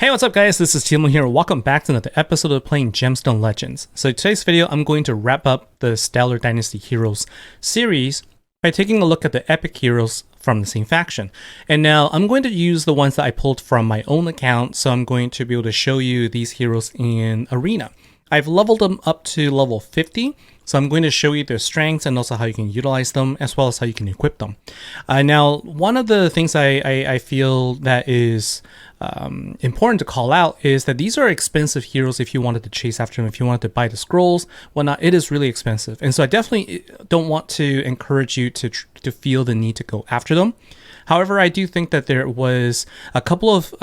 Hey, what's up guys? This is Timo here. Welcome back to another episode of playing Gemstone Legends. So today's video, I'm going to wrap up the Stellar Dynasty Heroes series by taking a look at the epic heroes from the same faction. And now I'm going to use the ones that I pulled from my own account, so I'm going to be able to show you these heroes in Arena. I've leveled them up to level 50, so I'm going to show you their strengths and also how you can utilize them, as well as how you can equip them. Now, one of the things I feel that is important to call out is that these are expensive heroes if you wanted to chase after them, if you wanted to buy the scrolls, whatnot. It is really expensive. And so I definitely don't want to encourage you to feel the need to go after them. However, I do think that there was a couple of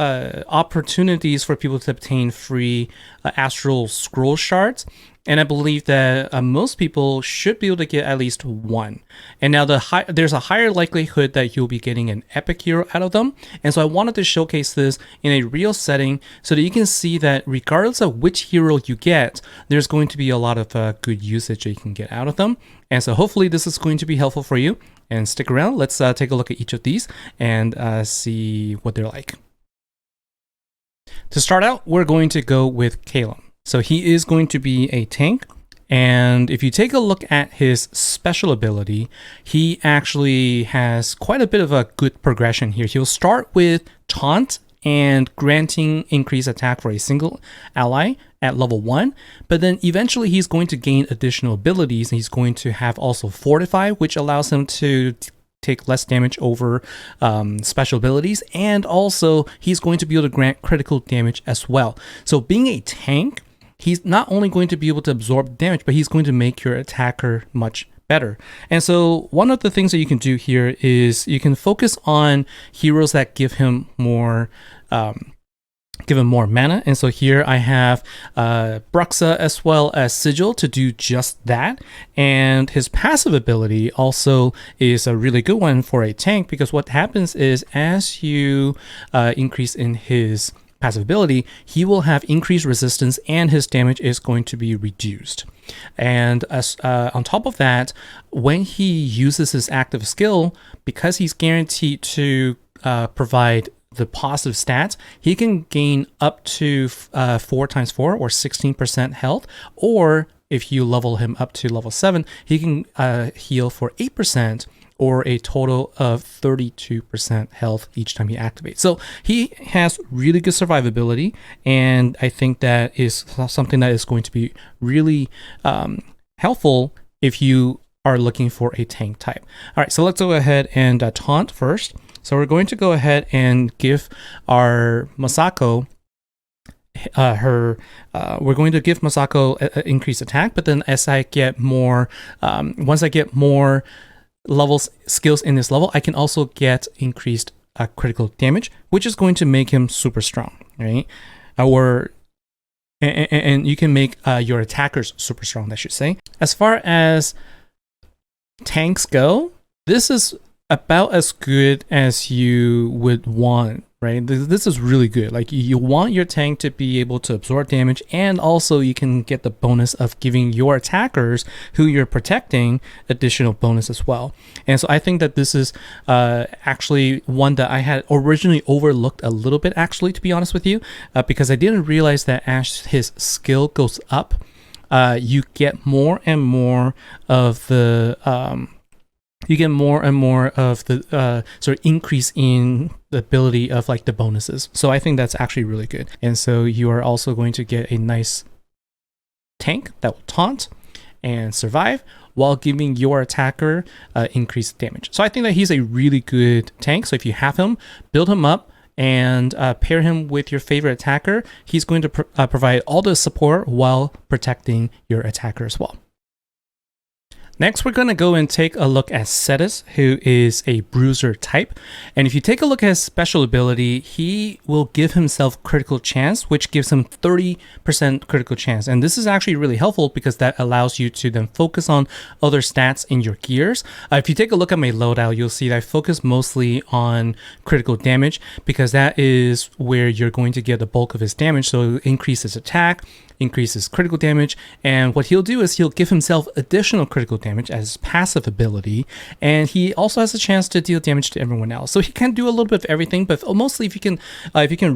opportunities for people to obtain free astral scroll shards. And I believe that most people should be able to get at least one. And now there's a higher likelihood that you'll be getting an epic hero out of them. And so I wanted to showcase this in a real setting so that you can see that regardless of which hero you get, there's going to be a lot of good usage that you can get out of them. And so hopefully this is going to be helpful for you. And stick around. Let's take a look at each of these and see what they're like. To start out, we're going to go with Calum. So he is going to be a tank, and if you take a look at his special ability, he actually has quite a bit of a good progression here. He'll start with Taunt and granting increased attack for a single ally at level 1, but then eventually he's going to gain additional abilities, and he's going to have also Fortify, which allows him to take less damage over special abilities, and also he's going to be able to grant critical damage as well. So being a tank, he's not only going to be able to absorb damage, but he's going to make your attacker much better. And so one of the things that you can do here is you can focus on heroes that give him more mana. And so here I have Bruiser as well as Sigil to do just that. And his passive ability also is a really good one for a tank, because what happens is as you increase in his passive ability, he will have increased resistance and his damage is going to be reduced. And as on top of that, when he uses his active skill, because he's guaranteed to provide the positive stats, he can gain up to 4x4 or 16% health, or if you level him up to level 7, he can heal for 8% or a total of 32% health each time he activates. So he has really good survivability, and I think that is something that is going to be really helpful if you are looking for a tank type. All right, so let's go ahead and taunt first. So we're going to go ahead and give our Masako we're going to give Masako increased attack, but then as I get more, once I get more skills in this level, I can also get increased critical damage, which is going to make him super strong, right? And you can make your attackers super strong, I should say. As far as tanks go, this is about as good as you would want, right? This is really good. Like, you want your tank to be able to absorb damage, and also you can get the bonus of giving your attackers who you're protecting additional bonus as well. And so I think that this is actually one that I had originally overlooked a little bit, actually, to be honest with you, because I didn't realize that as his skill goes up, you get more and more of the sort of increase in the ability of like the bonuses. So I think that's actually really good. And so you are also going to get a nice tank that will taunt and survive while giving your attacker increased damage. So I think that he's a really good tank. So if you have him, build him up and pair him with your favorite attacker. He's going to provide all the support while protecting your attacker as well. Next, we're going to go and take a look at Cetus, who is a Bruiser type. And if you take a look at his special ability, he will give himself critical chance, which gives him 30% critical chance. And this is actually really helpful because that allows you to then focus on other stats in your gears. If you take a look at my loadout, you'll see that I focus mostly on critical damage because that is where you're going to get the bulk of his damage. So it'll increase his attack, increases critical damage. And what he'll do is he'll give himself additional critical damage as passive ability, and he also has a chance to deal damage to everyone else. So he can do a little bit of everything, but mostly if you can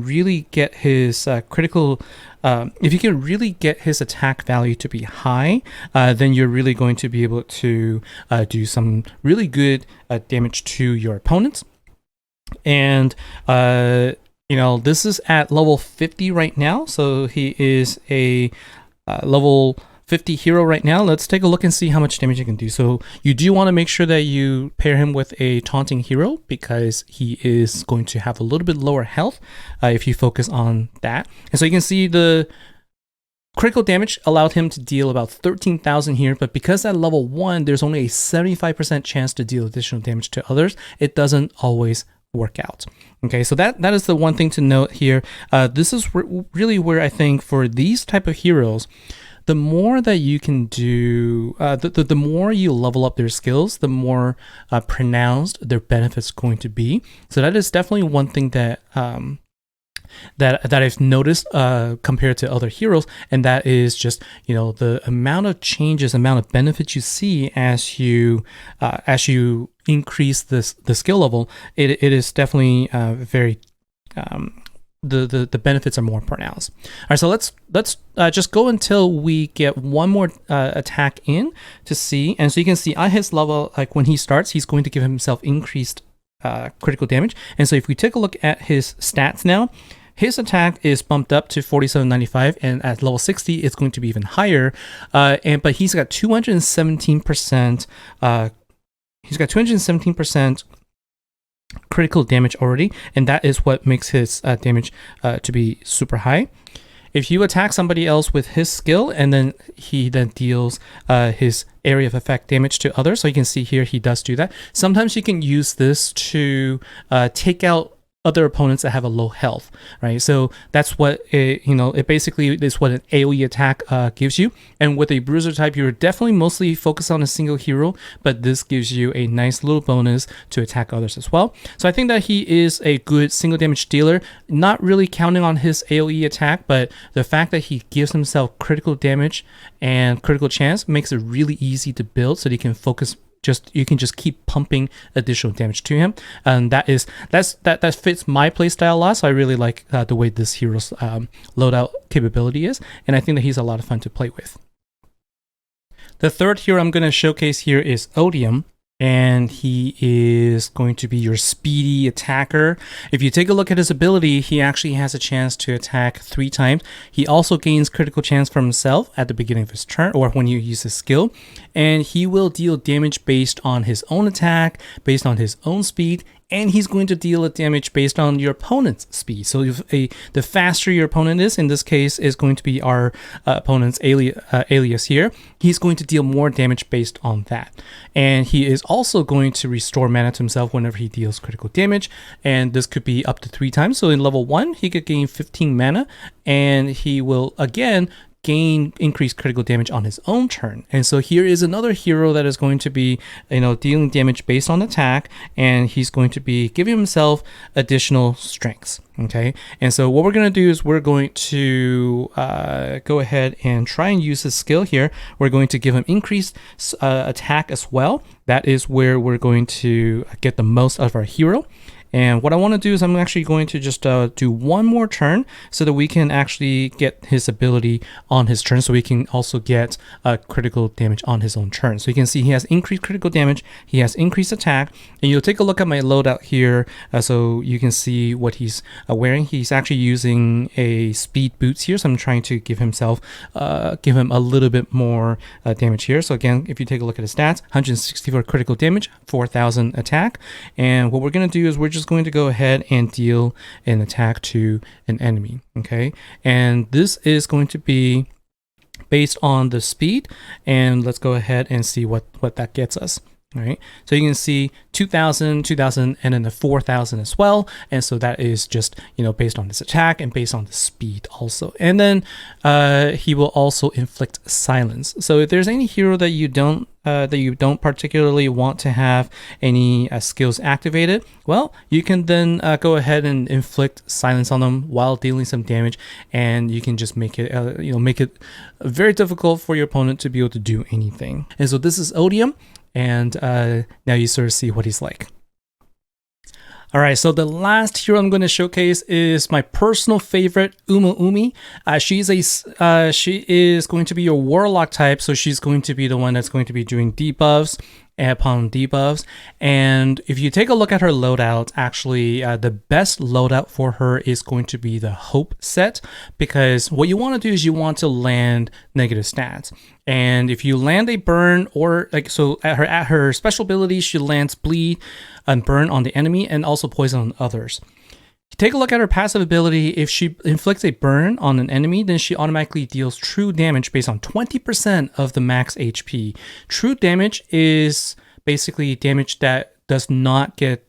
really get his if you can really get his attack value to be high, then you're really going to be able to do some really good damage to your opponents. And this is at level 50 right now, so he is a level 50 hero right now. Let's take a look and see how much damage he can do. So you do want to make sure that you pair him with a taunting hero, because he is going to have a little bit lower health if you focus on that. And so you can see the critical damage allowed him to deal about 13,000 here, but because at level 1 there's only a 75% chance to deal additional damage to others, it doesn't always work out. Okay, so that is the one thing to note here. This is really where I think for these type of heroes, the more that you can do, the more you level up their skills, the more pronounced their benefits going to be. So that is definitely one thing that that I've noticed compared to other heroes, and that is just the amount of changes, amount of benefits you see as you increase the skill level. It is definitely very the benefits are more pronounced. All right, so let's just go until we get one more attack in to see. And so you can see at his level, like when he starts, he's going to give himself increased critical damage. And so if we take a look at his stats now, his attack is bumped up to 4795, and at level 60 it's going to be even higher. But he's got 217%. He's got 217% critical damage already, and that is what makes his damage to be super high. If you attack somebody else with his skill, and then he deals his area of effect damage to others, so you can see here he does do that. Sometimes you can use this to take out other opponents that have a low health, right? So that's what it basically is what an AoE attack gives you. And with a Bruiser type, you're definitely mostly focused on a single hero, but this gives you a nice little bonus to attack others as well. So I think that he is a good single damage dealer, not really counting on his AoE attack, but the fact that he gives himself critical damage and critical chance makes it really easy to build, so that he can focus. You can just keep pumping additional damage to him, and that fits my playstyle a lot. So I really like the way this hero's loadout capability is, and I think that he's a lot of fun to play with. The third hero I'm going to showcase here is Odium, and he is going to be your speedy attacker. If you take a look at his ability, he actually has a chance to attack 3 times. He also gains critical chance for himself at the beginning of his turn, or when you use his skill, and he will deal damage based on his own attack, based on his own speed, and he's going to deal a damage based on your opponent's speed. So if the faster your opponent is, in this case is going to be our opponent's alias here, he's going to deal more damage based on that. And he is also going to restore mana to himself whenever he deals critical damage, and this could be up to 3 times. So in level 1, he could gain 15 mana, and he will again gain increased critical damage on his own turn. And so here is another hero that is going to be dealing damage based on attack, and he's going to be giving himself additional strengths. Okay, and so what we're going to do is we're going to go ahead and try and use his skill here. We're going to give him increased attack as well. That is where we're going to get the most out of our hero. And what I want to do is I'm actually going to just do one more turn so that we can actually get his ability on his turn, so we can also get critical damage on his own turn. So you can see he has increased critical damage, he has increased attack, and you'll take a look at my loadout here so you can see what he's wearing. He's actually using a speed boots here, so I'm trying to give him a little bit more damage here. So again, if you take a look at his stats, 164 critical damage, 4,000 attack, and what we're going to do is we're just going to go ahead and deal an attack to an enemy. Okay, and this is going to be based on the speed, and let's go ahead and see what that gets us. All right, so you can see 2000, 2000, and then the 4000 as well. And so that is just, based on this attack and based on the speed also. And then he will also inflict silence. So if there's any hero that you don't particularly want to have any skills activated, well, you can then go ahead and inflict silence on them while dealing some damage, and you can just make it make it very difficult for your opponent to be able to do anything. And so this is Odium. And now you sort of see what he's like. All right, so the last hero I'm going to showcase is my personal favorite, Uma Umi. She is going to be your Warlock type, so she's going to be the one that's going to be doing debuffs upon debuffs. And if you take a look at her loadout, actually the best loadout for her is going to be the Hope set, because what you want to do is you want to land negative stats. And if you land a burn, or at her special ability, she lands bleed and burn on the enemy and also poison on others. Take a look at her passive ability. If she inflicts a burn on an enemy, then she automatically deals true damage based on 20% of the max HP. True damage is basically damage that does not get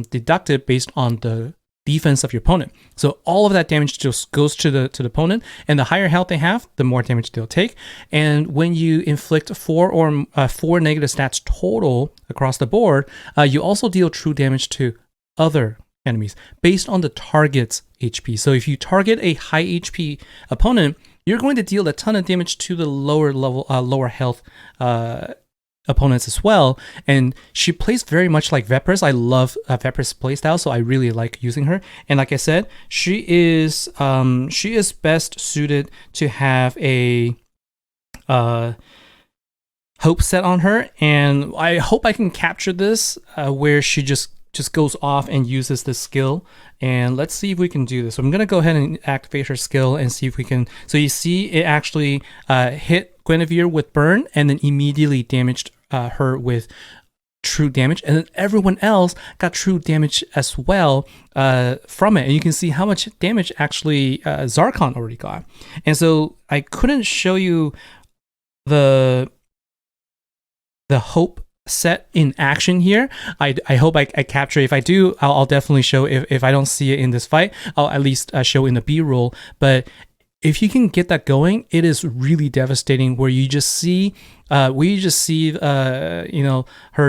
deducted based on the defense of your opponent. So all of that damage just goes to the opponent, and the higher health they have, the more damage they'll take. And when you inflict 4 negative stats total across the board, you also deal true damage to other enemies based on the target's HP. So if you target a high HP opponent, you're going to deal a ton of damage to the lower health opponents as well. And she plays very much like Vepris. I love Vepris playstyle, so I really like using her. And like I said, she is best suited to have a Hope set on her, and I hope I can capture this where she just goes off and uses this skill. And let's see if we can do this. So I'm going to go ahead and activate her skill and see if we can. So you see it actually hit Guinevere with burn and then immediately damaged her with true damage, and then everyone else got true damage as well from it. And you can see how much damage actually Zarkon already got. And so I couldn't show you the Hope set in action here. I hope I capture it. If I do, I'll definitely show. If I don't see it in this fight, I'll at least show in the B-roll. But if you can get that going, it is really devastating, where you just see her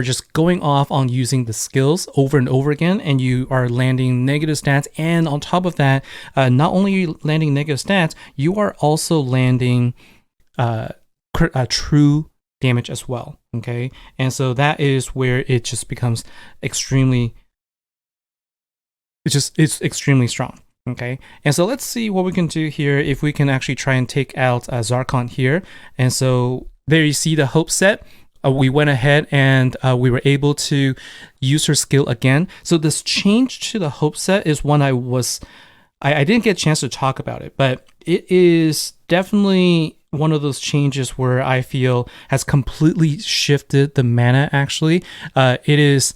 just going off on using the skills over and over again, and you are landing negative stats. And on top of that, not only are you landing negative stats, you are also landing true damage as well. Okay, and so that is where it just becomes extremely strong. Okay, and so let's see what we can do here, if we can actually try and take out Zarkon here. And so there you see the Hope set. We went ahead and we were able to use her skill again. So this change to the Hope set is one I didn't get a chance to talk about it, but it is definitely one of those changes where I feel has completely shifted the mana. Actually, it is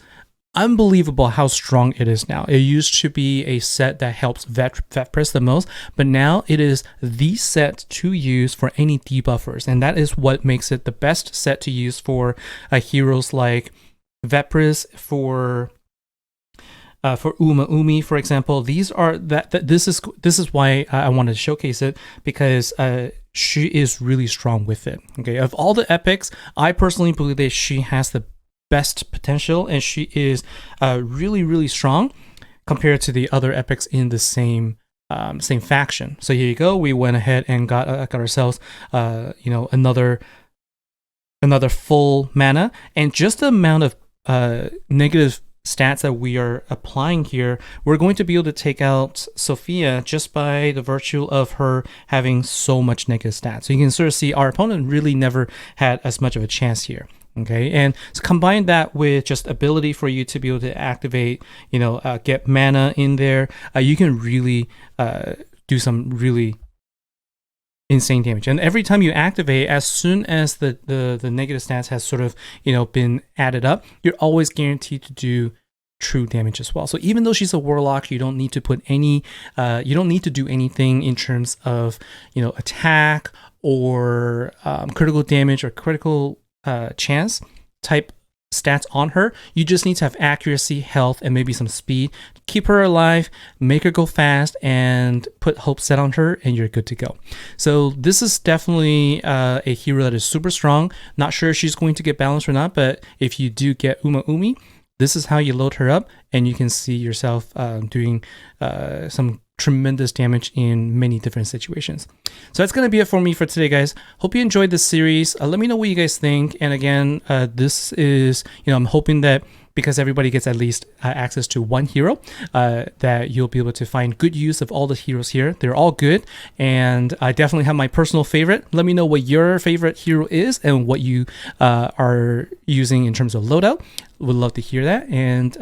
unbelievable how strong it is now. It used to be a set that helps Vepris the most, but now it is the set to use for any debuffers, and that is what makes it the best set to use for heroes like Vepris, for Uma Umi, for example. This is why I wanted to showcase it, because she is really strong with it. Okay, of all the epics, I personally believe that she has the best potential, and she is really, really strong compared to the other epics in the same faction. So here you go. We went ahead and got ourselves another full mana, and just the amount of negative stats that we are applying here, we're going to be able to take out Sophia just by the virtue of her having so much negative stats. So you can sort of see our opponent really never had as much of a chance here. Okay, and so combine that with just ability for you to be able to activate, get mana in there, you can really do some really insane damage. And every time you activate, as soon as the negative stats has sort of been added up, you're always guaranteed to do true damage as well. So even though she's a warlock, you don't need to put any you don't need to do anything in terms of attack or critical damage or critical chance type stats on her. You just need to have accuracy, health, and maybe some speed. Keep her alive, make her go fast, and put hope set on her, and you're good to go. So this is definitely a hero that is super strong. Not sure if she's going to get balanced or not, but if you do get Uma Umi, this is how you load her up, and you can see yourself doing some tremendous damage in many different situations. So that's going to be it for me for today, guys. Hope you enjoyed this series. Let me know what you guys think. And again, this is, I'm hoping that because everybody gets at least access to one hero, that you'll be able to find good use of all the heroes here. They're all good, and I definitely have my personal favorite. Let me know what your favorite hero is and what you are using in terms of loadout. Would love to hear that. And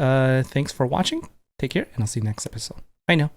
thanks for watching. Take care, and I'll see you next episode. Bye now.